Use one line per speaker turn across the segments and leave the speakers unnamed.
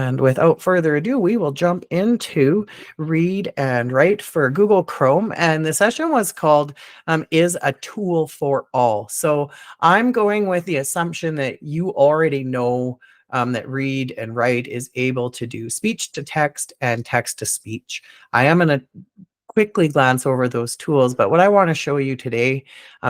And without further ado, we will jump into Read and Write for Google Chrome. And the session was called Is a Tool for All. So I'm going with the assumption that you already know that Read and Write is able to do speech to text and text to speech. I am going to quickly glance over those tools, but what I want to show you today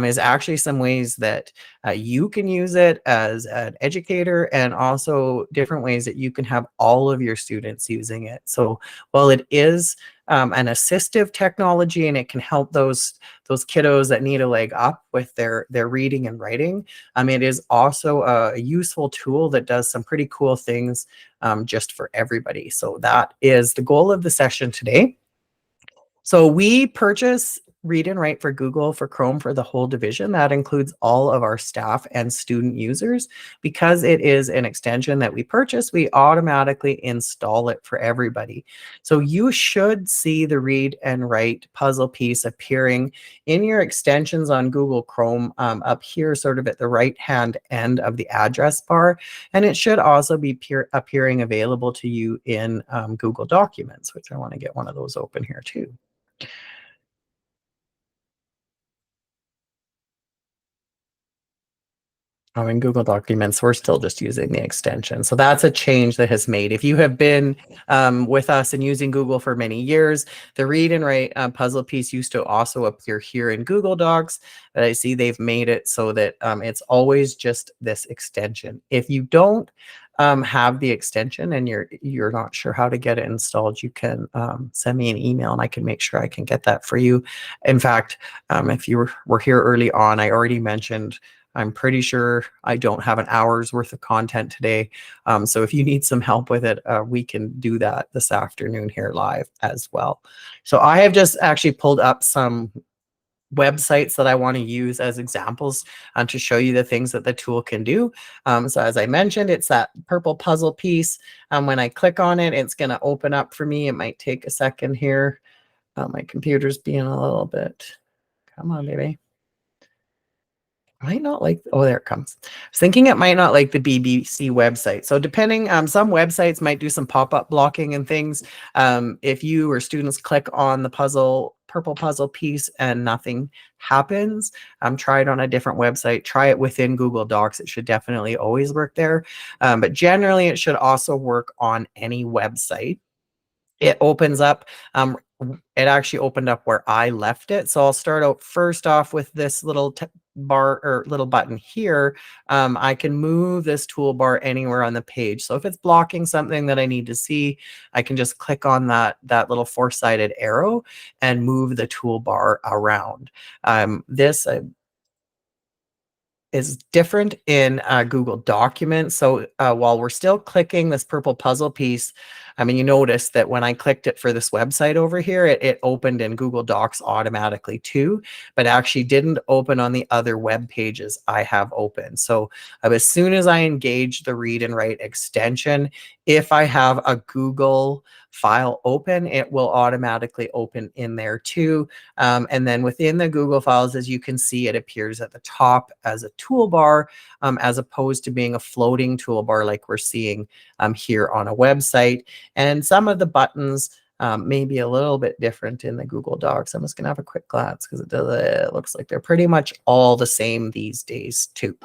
is actually some ways that you can use it as an educator, and also different ways that you can have all of your students using it. So while it is an assistive technology and it can help those kiddos that need a leg up with their reading and writing, it is also a useful tool that does some pretty cool things just for everybody. So that is the goal of the session today. So we purchase Read and Write for Google for Chrome for the whole division. That includes all of our staff and student users. Because it is an extension that we purchase, we automatically install it for everybody. So you should see the Read and Write puzzle piece appearing in your extensions on Google Chrome up here, sort of at the right-hand end of the address bar. And it should also be appearing available to you in Google Documents, which I want to get one of those open here too. Oh, in Google Documents, we're still just using the extension. So that's a change that has made. If you have been with us and using Google for many years, the Read and Write puzzle piece used to also appear here in Google Docs, but I see they've made it so that it's always just this extension. If you don't have the extension and you're not sure how to get it installed, you can send me an email and I can make sure I can get that for you. In fact, if you were here early on, I already mentioned I'm pretty sure I don't have an hour's worth of content today. So if you need some help with it, we can do that this afternoon here live as well. So I have just actually pulled up some websites that I want to use as examples to show you the things that the tool can do. So as I mentioned, it's that purple puzzle piece. When I click on it, it's going to open up for me. It might take a second here. My computer's being a little bit, come on, baby. Might not like, oh, there it comes. I was thinking it might not like the BBC website. So depending, some websites might do some pop-up blocking and things. If you or students click on the purple puzzle piece and nothing happens, try it on a different website. Try it within Google Docs. It should definitely always work there. But generally, it should also work on any website. It opens up, it actually opened up where I left it. So I'll start out first off with this little bar or little button here. I can move this toolbar anywhere on the page. So if it's blocking something that I need to see, I can just click on that little four-sided arrow and move the toolbar around. This is different in Google Documents. So while we're still clicking this purple puzzle piece, you notice that when I clicked it for this website over here, it opened in Google Docs automatically too, but actually didn't open on the other web pages I have open. So as soon as I engage the Read and Write extension, if I have a Google file open, it will automatically open in there too. And then within the Google files, as you can see, it appears at the top as a toolbar, as opposed to being a floating toolbar like we're seeing here on a website. And some of the buttons may be a little bit different in the Google Docs. I'm just going to have a quick glance because it looks like they're pretty much all the same these days too.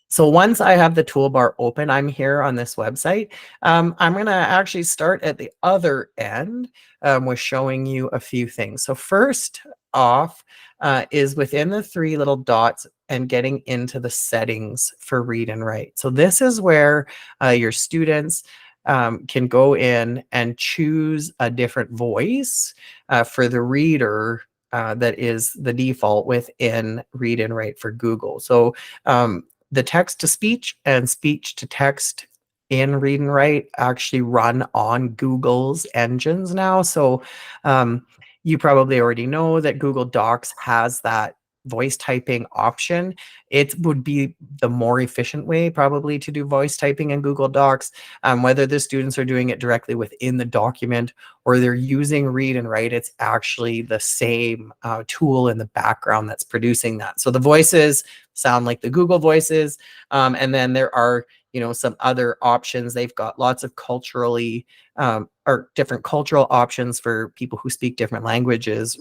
So once I have the toolbar open, I'm here on this website. I'm going to actually start at the other end with showing you a few things. So first off is within the three little dots and getting into the settings for Read and Write. So this is where your students can go in and choose a different voice for the reader that is the default within Read and Write for Google. So the text to speech and speech to text in Read and Write actually run on Google's engines now. So you probably already know that Google Docs has that voice typing option. It would be the more efficient way probably to do voice typing in Google Docs, whether the students are doing it directly within the document or they're using Read and Write. It's actually the same tool in the background that's producing that. So the voices sound like the Google voices, and then there are some other options. They've got lots of culturally or different cultural options for people who speak different languages.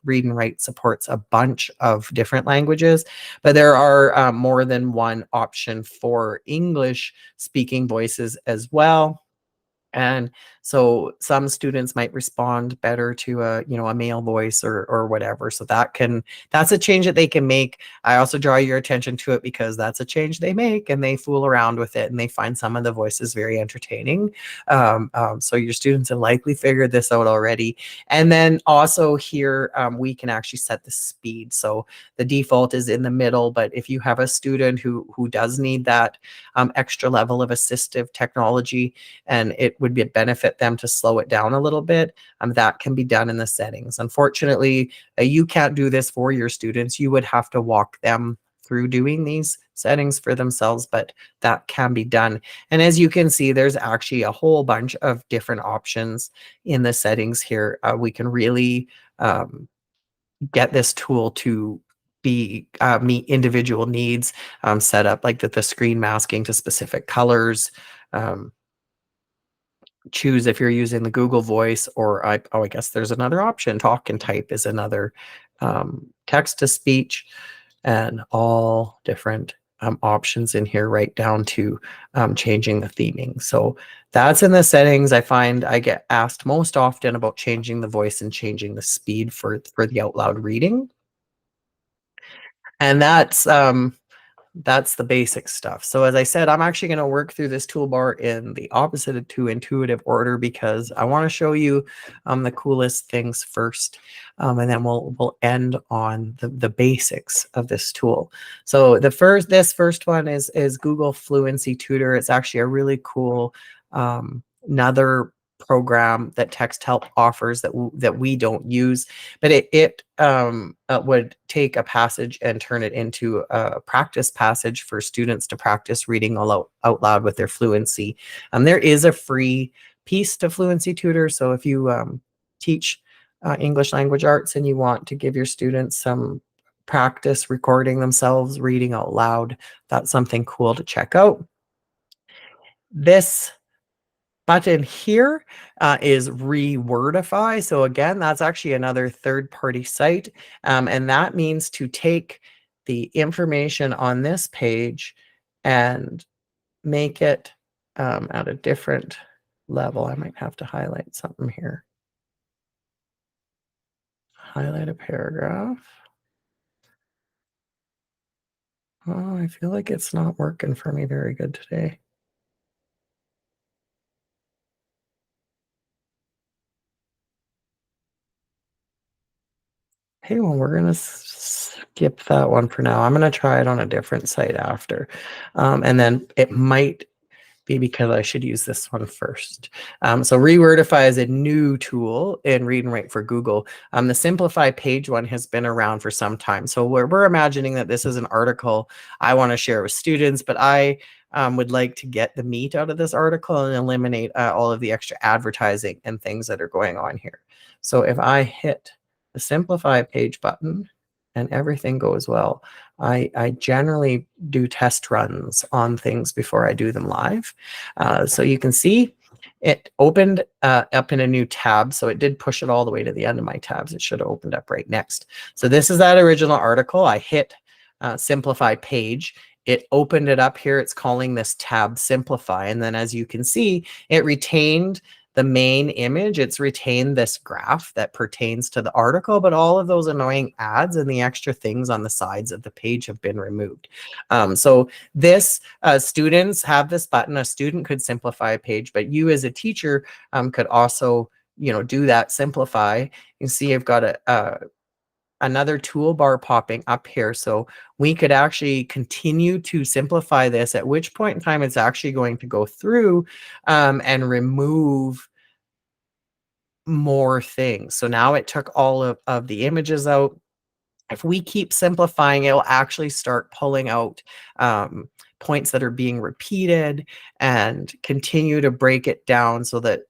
Read and Write supports a bunch of different languages, but there are more than one option for English speaking voices as well. And so some students might respond better to a male voice or whatever. So that's a change that they can make. I also draw your attention to it because that's a change they make, and they fool around with it, and they find some of the voices very entertaining. So your students have likely figured this out already. And then also here, we can actually set the speed. So the default is in the middle, but if you have a student who does need that extra level of assistive technology, and it would be a benefit them to slow it down a little bit, that can be done in the settings. Unfortunately, you can't do this for your students. You would have to walk them through doing these settings for themselves, but that can be done. And as you can see, there's actually a whole bunch of different options in the settings here. We can really get this tool to meet individual needs, set up like the screen masking to specific colors, choose if you're using the Google Voice, or I guess there's another option. Talk and type is another, text to speech, and all different options in here, right down to changing the theming. So that's in the settings. I find I get asked most often about changing the voice and changing the speed for the out loud reading. And that's the basic stuff. So as I said, I'm actually going to work through this toolbar in the opposite to intuitive order, because I want to show you the coolest things first, and then we'll end on the basics of this tool. So this first one is Google Fluency Tutor. It's actually a really cool another program that Text Help offers that we don't use, but it would take a passage and turn it into a practice passage for students to practice reading out loud with their fluency. There is a free piece to Fluency Tutor, so if you teach English language arts and you want to give your students some practice recording themselves reading out loud, that's something cool to check out. This button here is Rewordify. So again, that's actually another third-party site, and that means to take the information on this page and make it at a different level. I might have to highlight something here. Highlight a paragraph. Oh, I feel like it's not working for me very good today. Hey, well, we're going to skip that one for now. I'm going to try it on a different site after. And then it might be because I should use this one first. So Rewordify is a new tool in Read and Write for Google. The Simplify page one has been around for some time. So we're imagining that this is an article I want to share with students, but I would like to get the meat out of this article and eliminate all of the extra advertising and things that are going on here. So if I hit the Simplify page button and everything goes well, I generally do test runs on things before I do them live. So you can see it opened up in a new tab. So it did push it all the way to the end of my tabs. It should have opened up right next. So this is that original article. I hit Simplify page. It opened it up here. It's calling this tab Simplify. And then as you can see, it retained the main image. It's retained this graph that pertains to the article, but all of those annoying ads and the extra things on the sides of the page have been removed. So this, students have this button. A student could simplify a page, but you as a teacher could also, do that simplify. You see I've got another toolbar popping up here. So we could actually continue to simplify this, at which point in time it's actually going to go through and remove more things. So now it took all of the images out. If we keep simplifying, it will actually start pulling out points that are being repeated and continue to break it down so that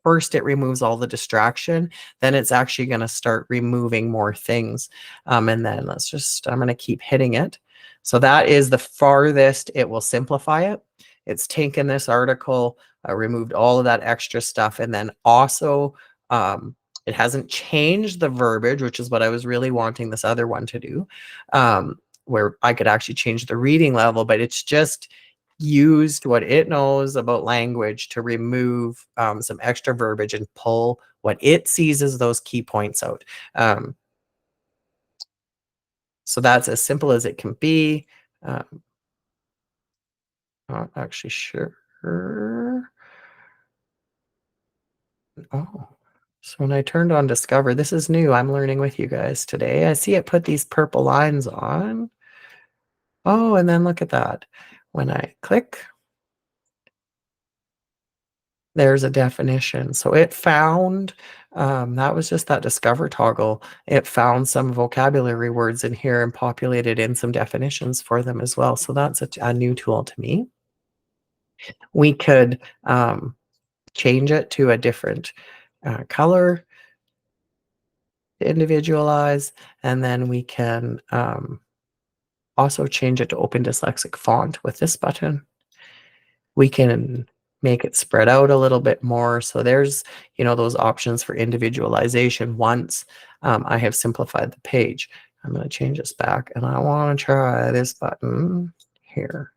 first it removes all the distraction, then it's actually going to start removing more things. And then I'm going to keep hitting it. So that is the farthest it will simplify it. it's taken this article, removed all of that extra stuff, and then also it hasn't changed the verbiage, which is what I was really wanting this other one to do, where I could actually change the reading level, but it's just used what it knows about language to remove some extra verbiage and pull what it sees as those key points out. So that's as simple as it can be. Not actually sure. Oh, so when I turned on Discover, this is new. I'm learning with you guys today. I see it put these purple lines on. Oh, and then look at that. When I click, there's a definition. So it found, that was just that Discover toggle. It found some vocabulary words in here and populated in some definitions for them as well. So that's a new tool to me. We could change it to a different color, individualize, and then we can also change it to open dyslexic font with this button. We can make it spread out a little bit more. So there's, those options for individualization once I have simplified the page. I'm going to change this back, and I want to try this button here.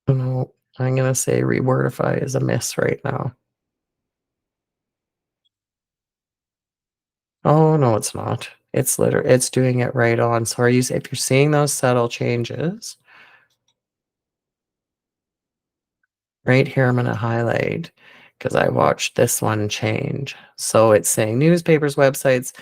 No, I'm going to say Rewordify is a miss right now. Oh, no, it's not. It's doing it right on. So if you're seeing those subtle changes, right here, I'm going to highlight because I watched this one change. So it's saying newspapers, websites.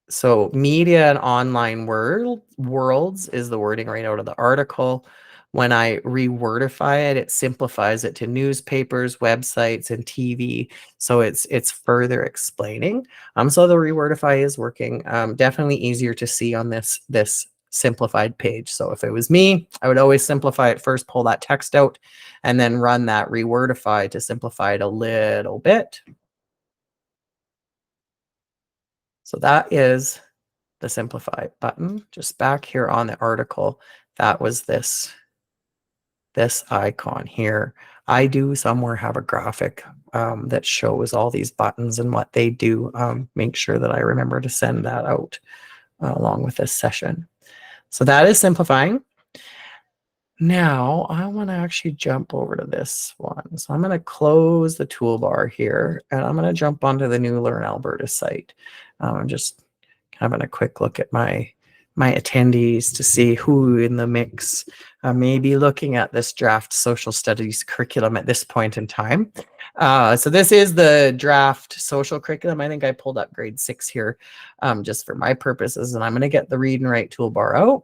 So media and online worlds is the wording right out of the article. When I rewordify it, it simplifies it to newspapers, websites, and TV. So it's further explaining. So the rewordify is working. Definitely easier to see on this simplified page. So if it was me, I would always simplify it first, pull that text out, and then run that rewordify to simplify it a little bit. So that is the simplify button. Just back here on the article, that was this icon here. I do somewhere have a graphic that shows all these buttons and what they do. Make sure that I remember to send that out along with this session. So that is simplifying. Now I want to actually jump over to this one. So I'm going to close the toolbar here, and I'm going to jump onto the new Learn Alberta site. I'm just having a quick look at my attendees to see who in the mix may be looking at this draft social studies curriculum at this point in time. So this is the draft social curriculum. I think I pulled up grade 6 here just for my purposes, and I'm going to get the read and write toolbar out.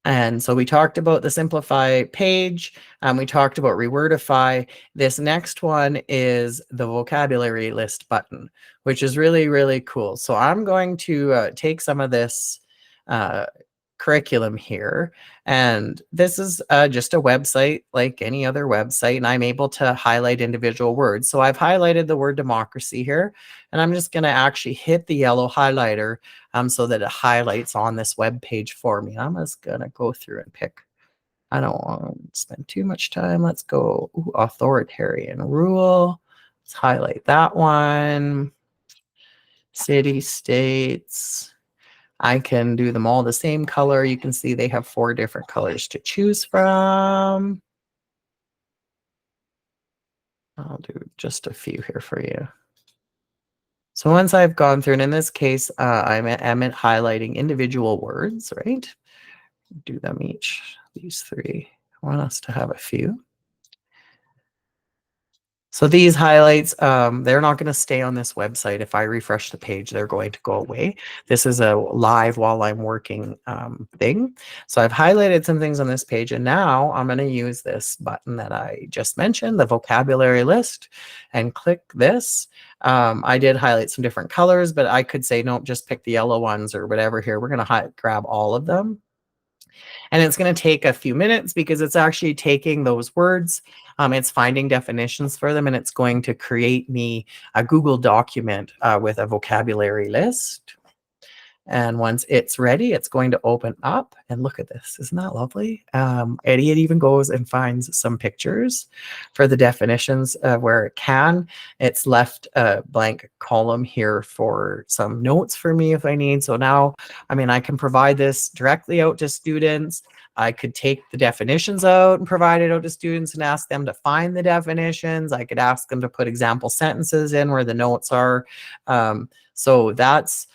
And so we talked about the simplify page. We talked about rewordify. This next one is the vocabulary list button, which is really, really cool. So I'm going to take some of this curriculum here, and this is just a website like any other website, and I'm able to highlight individual words. So I've highlighted the word democracy here, and I'm just going to actually hit the yellow highlighter so that it highlights on this web page for me. I'm just going to go through and pick. I don't want to spend too much time. Let's go authoritarian rule. Let's highlight that one. City, states. I can do them all the same color. You can see they have 4 different colors to choose from. I'll do just a few here for you. So once I've gone through, and in this case, I'm at highlighting individual words, right? Do them each, these 3. I want us to have a few. So these highlights, they're not going to stay on this website. If I refresh the page, they're going to go away. This is a live while I'm working thing. So I've highlighted some things on this page, and now I'm going to use this button that I just mentioned, the vocabulary list, and click this. I did highlight some different colors, but I could say, nope, just pick the yellow ones or whatever here. We're going to grab all of them. And it's going to take a few minutes because it's actually taking those words, it's finding definitions for them, and it's going to create me a Google document with a vocabulary list. And once it's ready, it's going to open up, and look at this. Isn't that lovely? And it even goes and finds some pictures for the definitions where it can. It's left a blank column here for some notes for me if I need. So now, I mean, I can provide this directly out to students. I could take the definitions out and provide it out to students and ask them to find the definitions. I could ask them to put example sentences in where the notes are. So that's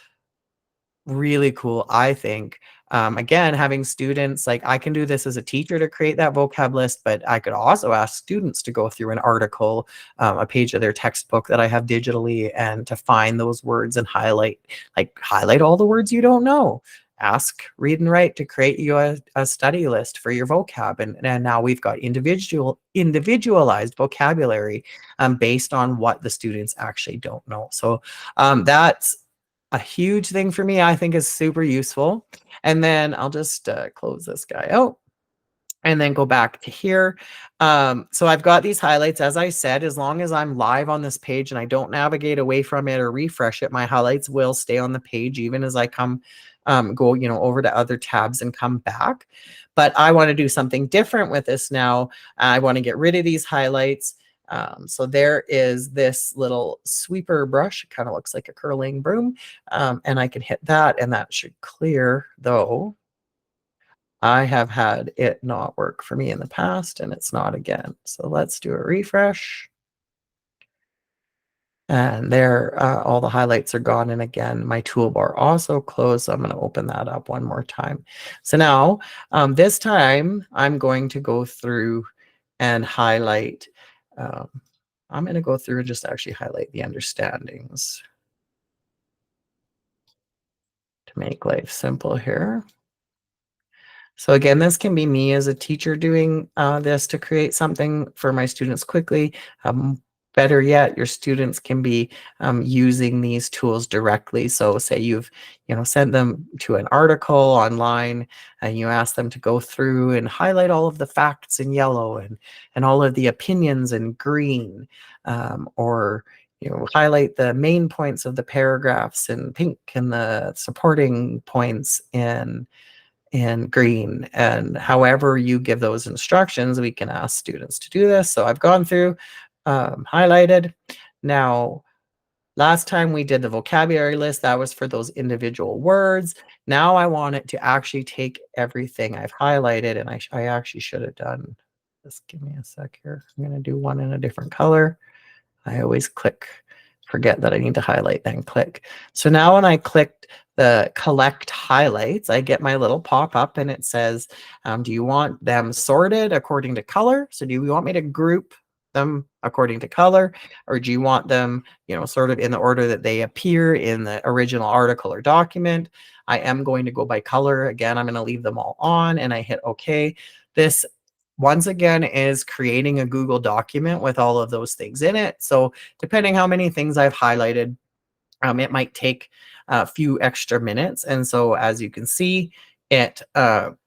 really cool, I think. Again, having students, like I can do this as a teacher to create that vocab list, but I could also ask students to go through an article, a page of their textbook that I have digitally, and to find those words and highlight all the words you don't know. Ask Read and Write to create you a study list for your vocab. And now we've got individualized vocabulary based on what the students actually don't know. So that's a huge thing for me, I think is super useful. And then I'll just close this guy out and then go back to here. So I've got these highlights, as I said, as long as I'm live on this page and I don't navigate away from it or refresh it, my highlights will stay on the page even as I go, over to other tabs and come back. But I want to do something different with this now. I want to get rid of these highlights. So there is this little sweeper brush. It kind of looks like a curling broom. And I can hit that and that should clear, though I have had it not work for me in the past and it's not again. So let's do a refresh. And there, all the highlights are gone. And again, my toolbar also closed. So I'm going to open that up one more time. So now, this time I'm going to go through and highlight. I'm going to go through and just actually highlight the understandings to make life simple here. So again, this can be me as a teacher doing this to create something for my students quickly. Better yet, your students can be using these tools directly. So say you've sent them to an article online and you ask them to go through and highlight all of the facts in yellow and all of the opinions in green, or highlight the main points of the paragraphs in pink and the supporting points in green. And however you give those instructions, we can ask students to do this. So I've gone through, highlighted. Now, last time we did the vocabulary list, that was for those individual words. Now I want it to actually take everything I've highlighted, and I actually should have done, just give me a sec here. I'm going to do one in a different color. I always forget that I need to highlight, then click. So now when I clicked the collect highlights, I get my little pop-up and it says, do you want them sorted according to color? So do you want me to group them according to color, or do you want them, sort of in the order that they appear in the original article or document? I am going to go by color. Again, I'm going to leave them all on and I hit OK. This once again is creating a Google document with all of those things in it. So depending how many things I've highlighted, it might take a few extra minutes. And so as you can see, it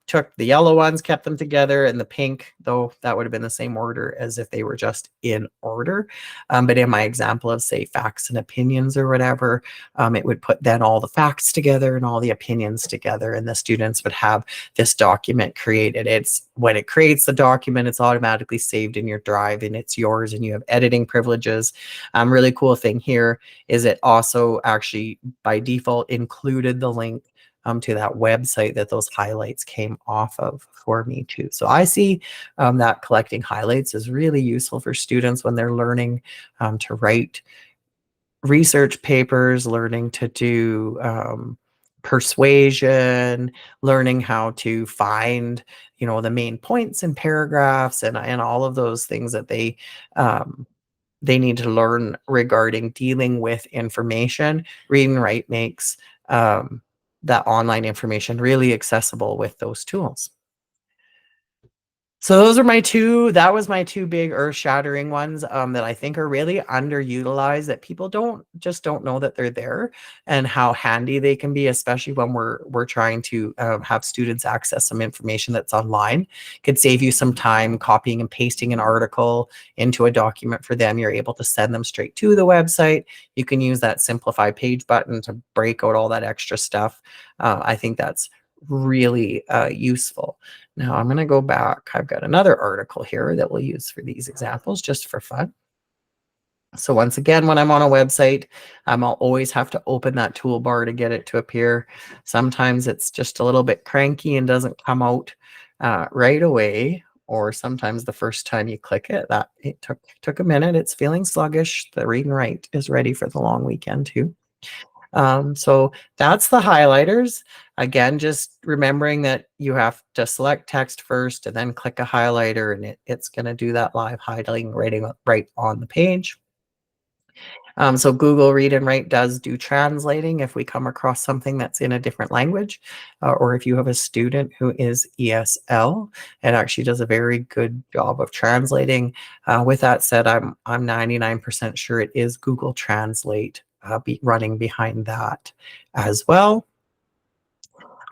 took the yellow ones, kept them together, and the pink, though that would have been the same order as if they were just in order. But in my example of, say, facts and opinions or whatever, it would put then all the facts together and all the opinions together, and the students would have this document created. When it creates the document, it's automatically saved in your drive and it's yours and you have editing privileges. Really cool thing here is it also actually by default included the link to that website that those highlights came off of for me too. So I see that collecting highlights is really useful for students when they're learning to write research papers, learning to do persuasion, learning how to find, the main points in paragraphs and all of those things that they need to learn regarding dealing with information. Read and Write makes that online information really accessible with those tools. So those are my two, that was my two big earth-shattering ones that I think are really underutilized, that people don't know that they're there and how handy they can be, especially when we're trying to have students access some information that's online. Could save you some time copying and pasting an article into a document for them. You're able to send them straight to the website. You can use that simplify page button to break out all that extra stuff. I think that's really useful. Now I'm going to go back. I've got another article here that we'll use for these examples just for fun. So once again, when I'm on a website, I'll always have to open that toolbar to get it to appear. Sometimes it's just a little bit cranky and doesn't come out right away. Or sometimes the first time you click it, that it took a minute. It's feeling sluggish. The read and write is ready for the long weekend too. So that's the highlighters. Again, just remembering that you have to select text first and then click a highlighter, and it's going to do that live highlighting right on the page. So Google Read and Write does do translating if we come across something that's in a different language, or if you have a student who is ESL, it actually does a very good job of translating. With that said, I'm 99% sure it is Google Translate running behind that as well.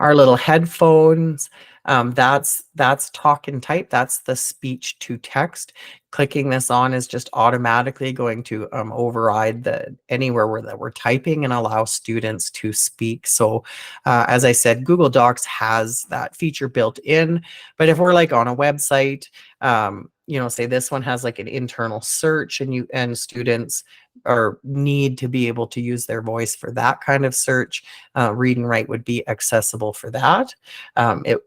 Our little headphones, that's talk and type. That's the speech to text. Clicking this on is just automatically going to override anywhere where that we're typing and allow students to speak. So as I said, Google Docs has that feature built in, but if we're like on a website, say this one has like an internal search, and students or need to be able to use their voice for that kind of search, Read and Write would be accessible for that. It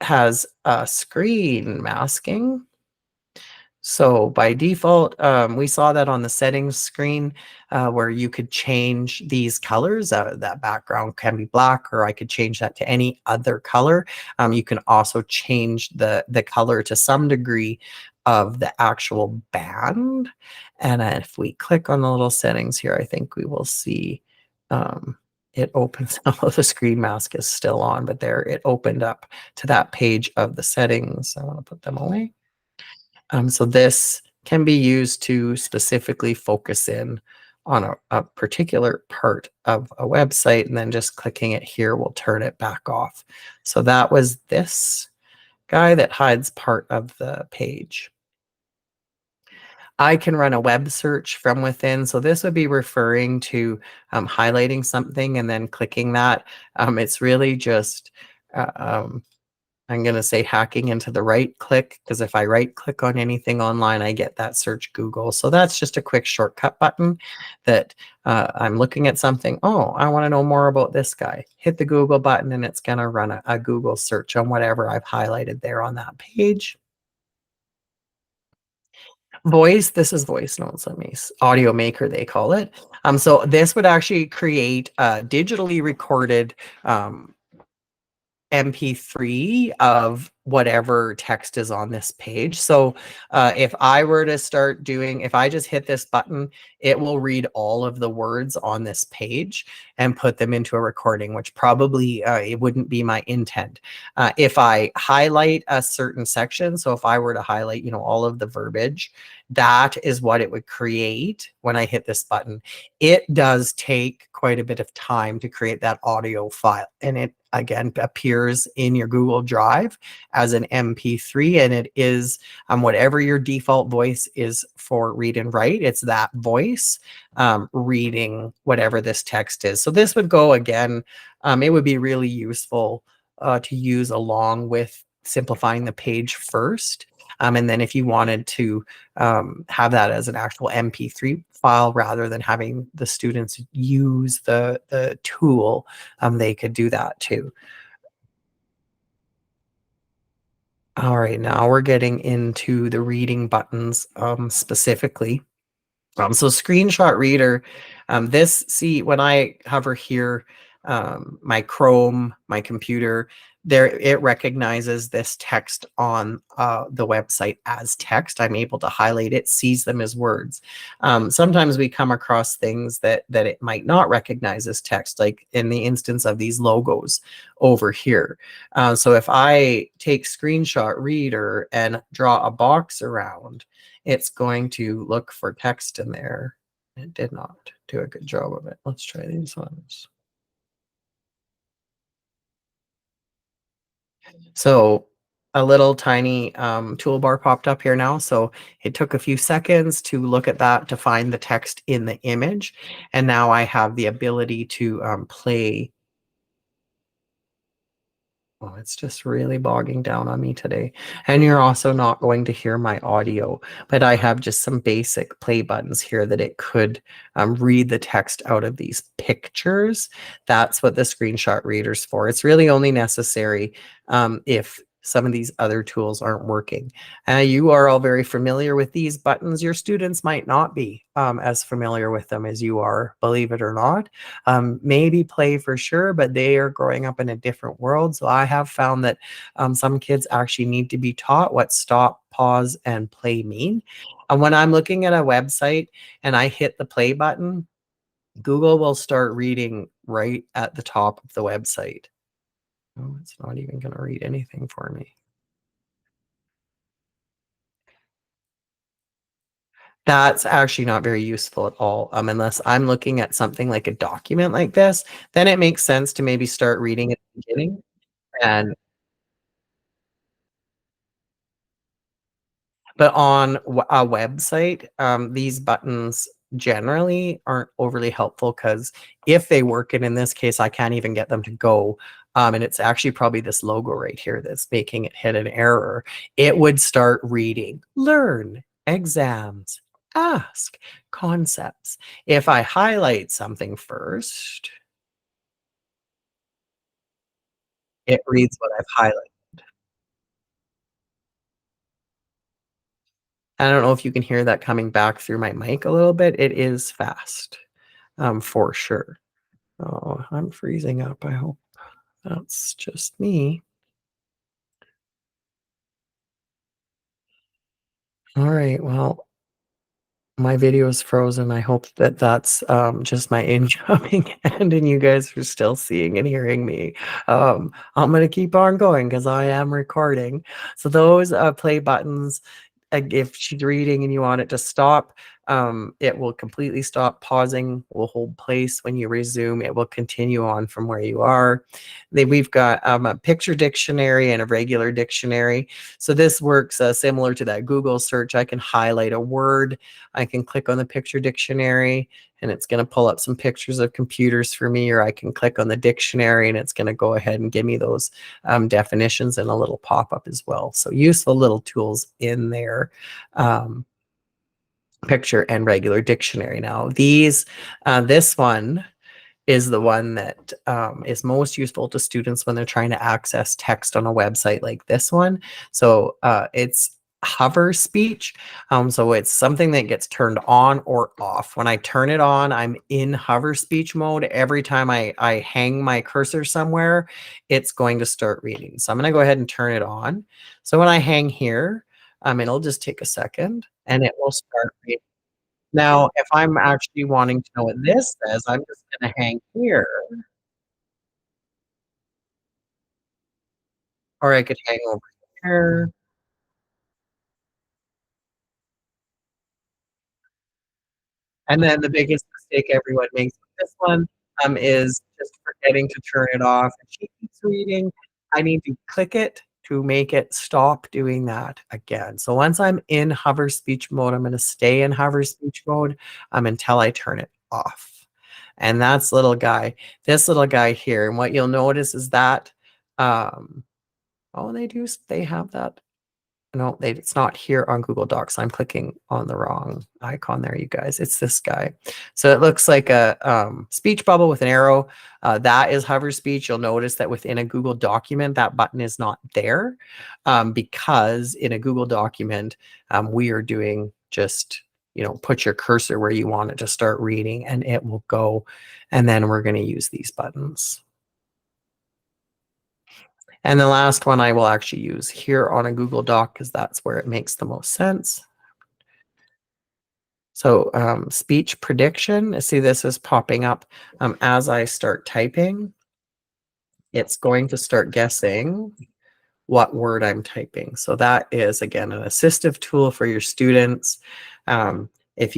has screen masking. So by default, we saw that on the settings screen where you could change these colors. That background can be black, or I could change that to any other color. You can also change the color to some degree of the actual band. And if we click on the little settings here, I think we will see it opens. Oh, the screen mask is still on, but there it opened up to that page of the settings. I want to put them away. So this can be used to specifically focus in on a particular part of a website, and then just clicking it here will turn it back off. So that was this guy that hides part of the page. I can run a web search from within. So this would be referring to highlighting something and then clicking that. It's really just I'm going to say hacking into the right click, because if I right click on anything online, I get that search Google. So that's just a quick shortcut button that I'm looking at something. Oh, I want to know more about this guy. Hit the Google button and it's going to run a Google search on whatever I've highlighted there on that page. Voice, this is voice notes. Audio maker, they call it. So this would actually create a digitally recorded MP3 of whatever text is on this page. So if I were to start doing, if I just hit this button, it will read all of the words on this page and put them into a recording, which probably it wouldn't be my intent. If I highlight a certain section, so if I were to highlight, all of the verbiage, that is what it would create when I hit this button. It does take quite a bit of time to create that audio file, and it again appears in your Google Drive as an MP3, and it is whatever your default voice is for Read and Write. It's that voice reading whatever this text is. So this would go again. It would be really useful to use along with simplifying the page first. And then if you wanted to have that as an actual MP3 file rather than having the students use the tool, they could do that too. All right, now we're getting into the reading buttons specifically. So screenshot reader, when I hover here, my Chrome, my computer, there it recognizes this text on the website as text. I'm able to highlight it, sees them as words. Sometimes we come across things that it might not recognize as text, like in the instance of these logos over here. So if I take screenshot reader and draw a box around, it's going to look for text in there. It did not do a good job of it. Let's try these ones. So a little tiny toolbar popped up here now. So it took a few seconds to look at that to find the text in the image. And now I have the ability to play. Oh, it's just really bogging down on me today. And you're also not going to hear my audio, but I have just some basic play buttons here that it could read the text out of these pictures. That's what the screenshot reader's for. It's really only necessary if some of these other tools aren't working. You are all very familiar with these buttons. Your students might not be as familiar with them as you are, believe it or not. Maybe play for sure, but they are growing up in a different world. So I have found that some kids actually need to be taught what stop, pause, and play mean. And when I'm looking at a website and I hit the play button, Google will start reading right at the top of the website. Oh, it's not even going to read anything for me. That's actually not very useful at all, unless I'm looking at something like a document like this, then it makes sense to maybe start reading at the beginning. And but on a website, these buttons generally aren't overly helpful because if they work, and in this case, I can't even get them to go, and it's actually probably this logo right here that's making it hit an error, it would start reading, learn, exams, ask, concepts. If I highlight something first, it reads what I've highlighted. I don't know if you can hear that coming back through my mic a little bit. It is fast, for sure. Oh, I'm freezing up. I hope that's just me. All right. Well, my video is frozen. I hope that that's just my incoming end and you guys are still seeing and hearing me. I'm going to keep on going because I am recording. So those play buttons, if she's reading and you want it to stop, it will completely stop. Pausing will hold place. When you resume, it will continue on from where you are. We've got a picture dictionary and a regular dictionary. So this works similar to that Google search. I can highlight a word. I can click on the picture dictionary and it's going to pull up some pictures of computers for me, or I can click on the dictionary and it's going to go ahead and give me those definitions and a little pop-up as well. So useful little tools in there. Picture and regular dictionary. Now this one is the one that is most useful to students when they're trying to access text on a website like this one. So it's hover speech. So it's something that gets turned on or off. When I turn it on, I'm in hover speech mode. Every time I hang my cursor somewhere, it's going to start reading. So I'm going to go ahead and turn it on. So when I hang here, it'll just take a second and it will start reading. Now, if I'm actually wanting to know what this says, I'm just gonna hang here, or I could hang over here. And then the biggest mistake everyone makes with this one, is just forgetting to turn it off. If she keeps reading, I need to click it to make it stop doing that again. So once I'm in hover speech mode, I'm gonna stay in hover speech mode, until I turn it off. And that's little guy. This little guy here, and what you'll notice is that, um oh, they have that. No, it's not here on Google Docs. I'm clicking on the wrong icon there, you guys. It's this guy. So it looks like a speech bubble with an arrow. That is hover speech. You'll notice that within a Google document, that button is not there because in a Google document, we are doing just, put your cursor where you want it to start reading and it will go. And then we're going to use these buttons. And the last one I will actually use here on a Google Doc because that's where it makes the most sense. So speech prediction, see this is popping up as I start typing. It's going to start guessing what word I'm typing. So that is, again, an assistive tool for your students. If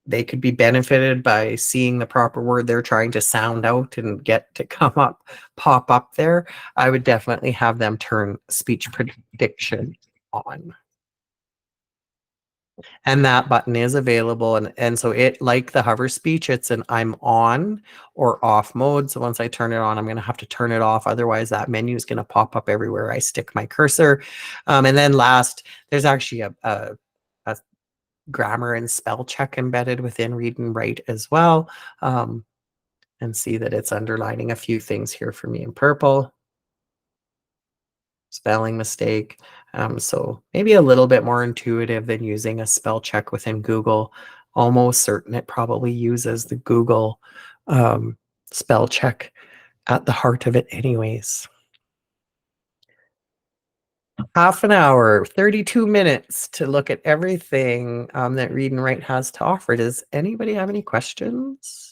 they could be benefited by seeing the proper word they're trying to sound out and get to pop up there. I would definitely have them turn speech prediction on. And that button is available. And so it, like the hover speech, it's an I'm on or off mode. So once I turn it on, I'm going to have to turn it off. Otherwise, that menu is going to pop up everywhere I stick my cursor. And then last, there's actually a grammar and spell check embedded within Read and Write as well. And see that it's underlining a few things here for me in purple. Spelling mistake. So maybe a little bit more intuitive than using a spell check within Google. Almost certain it probably uses the Google spell check at the heart of it anyways. Half an hour, 32 minutes to look at everything that Read and Write has to offer. Does anybody have any questions?